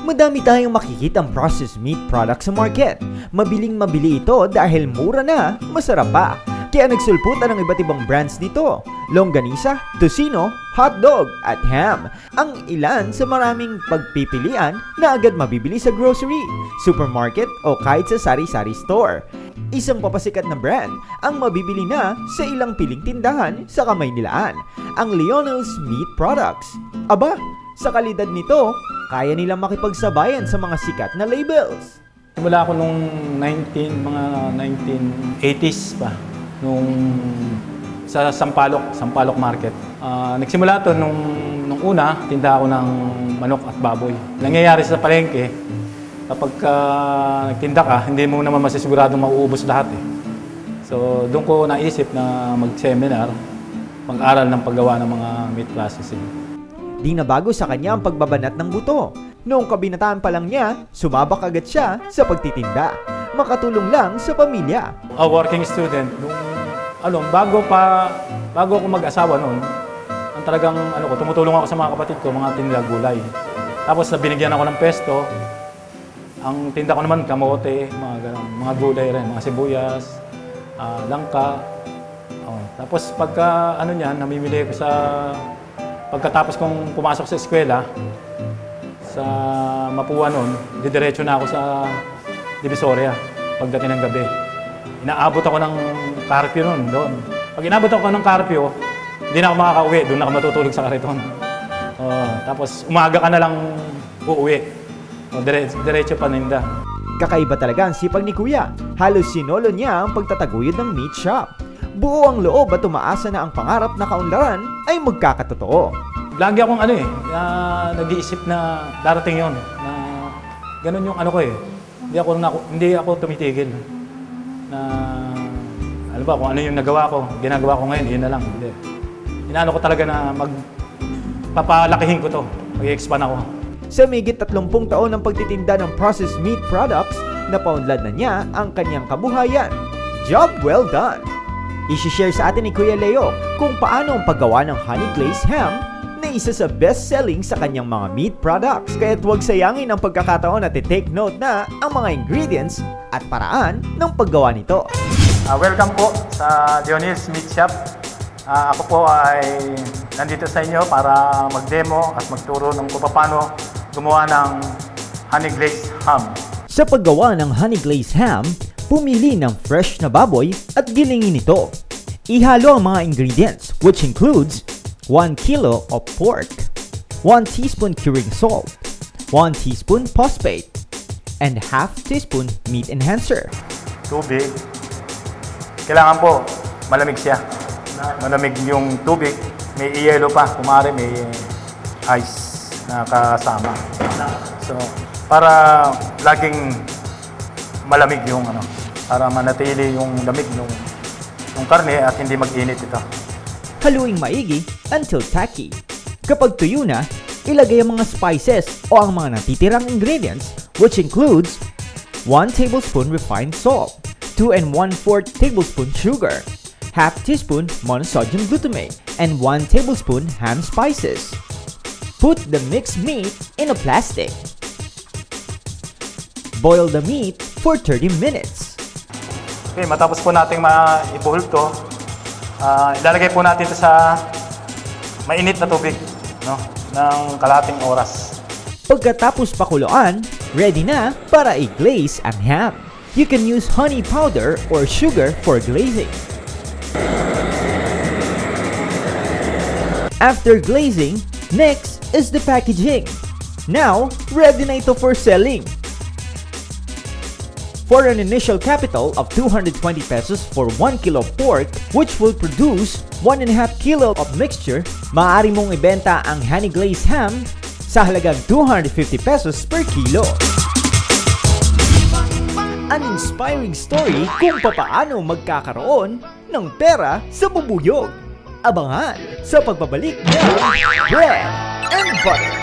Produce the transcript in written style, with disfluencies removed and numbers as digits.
Madami tayong makikitang processed meat product sa market. Mabiling mabili ito dahil mura na, masarap pa. Kaya nagsulputan ng iba't ibang brands nito. Longganisa, tocino, hotdog at ham. Ang ilan sa maraming pagpipilian na agad mabibili sa grocery, supermarket o kahit sa sari-sari store. Isang papasikat na brand ang mabibili na sa ilang piling tindahan sa Kamaynilaan, ang Lionel's Meat Products. Aba, sa kalidad nito, kaya nilang makipagsabayan sa mga sikat na labels. Simula ako nung mga 1980s pa, nung sa Sampaloc Market. Nagsimula to nung una, tinda ako ng manok at baboy. Nangyayari sa palengke, kapag nagtinda ka, hindi mo naman masisiguradong mauubos lahat eh. So doon ko naisip na mag-seminar, mag-aral ng paggawa ng mga meat processing. Di na bago sa kanya ang pagbabanat ng buto. Noong kabinataan pa lang niya, sumabak agad siya sa pagtitinda. Makatulong lang sa pamilya. A working student, bago ako mag-asawa noon, ang talagang tumutulong ako sa mga kapatid ko, mga tinda gulay. Tapos binigyan ako ng pesto. Ang tinda ko naman kamote, mga gulay rin, mga sibuyas, langka. Tapos pagka namimili ko sa pagkatapos kong pumasok sa eskwela, sa Mapua noon, didiretso na ako sa Divisoria pagdating ng gabi. Inaabot ako ng Carpio noon doon. Pag inabot ako ng Carpio, hindi na ako makakauwi. Doon na ako matutulog sa kariton. Tapos umaga ka na lang uuwi. Diretso paninda. Kakaiba talaga ang sipag ni Kuya. Halos sinolo niya ang pagtataguyod ng meat shop. Buo ang loob at umaasa na ang pangarap na kaunlaran ay magkakatotoo. Lagi akong nag-iisip na darating yon na ganun yung hindi ako tumitigil. Na kung ano yung ginagawa ko ngayon, yun na lang. Hindi. Inaano ko talaga na papalakihin ko to, mag-expand ako. Sa migit 30 taon ng pagtitinda ng processed meat products, napaunlad na niya ang kanyang kabuhayan. Job well done! I-share sa atin ni Kuya Leo kung paano ang paggawa ng honey glazed ham na isa sa best-selling sa kanyang mga meat products. Kaya't huwag sayangin ang pagkakataon at i-take note na ang mga ingredients at paraan ng paggawa nito. Welcome po sa Lionel's Meat Shop. Ako po ay nandito sa inyo para mag-demo at magturo kung paano gumawa ng honey glazed ham. Sa paggawa ng honey glazed ham, pumili ng fresh na baboy at gilingin ito. Ihalo ang mga ingredients, which includes 1 kilo of pork, 1 teaspoon curing salt, 1 teaspoon phosphate, and ½ teaspoon meat enhancer. Tubig. Kailangan po malamig siya. Malamig yung tubig. May yelo pa. Kumari may ice na kasama. So, para laging malamig yung para manatili yung lamig ng karne at hindi mag-init ito. Haluing maigi until tacky. Kapag tuyo na, ilagay ang mga spices o ang mga natitirang ingredients, which includes 1 tablespoon refined salt, 2 1/4 tablespoon sugar, ½ teaspoon monosodium glutamate, and 1 tablespoon ham spices. Put the mixed meat in a plastic. Boil the meat for 30 minutes. Okay, matapos po nating ibuhol to, ilalagay po natin ito sa mainit na tubig, ng kalahating oras. Pagkatapos pakuluan, ready na para i-glaze ang ham. You can use honey powder or sugar for glazing. After glazing, next is the packaging. Now, ready na ito for selling. For an initial capital of 220 pesos for 1 kilo of pork, which will produce 1.5 kilo of mixture, maaari mong ibenta ang honey glazed ham sa halagang 250 pesos per kilo. An inspiring story kung papaano magkakaroon ng pera sa bubuyog. Abangan sa pagbabalik ng Bread and Butter.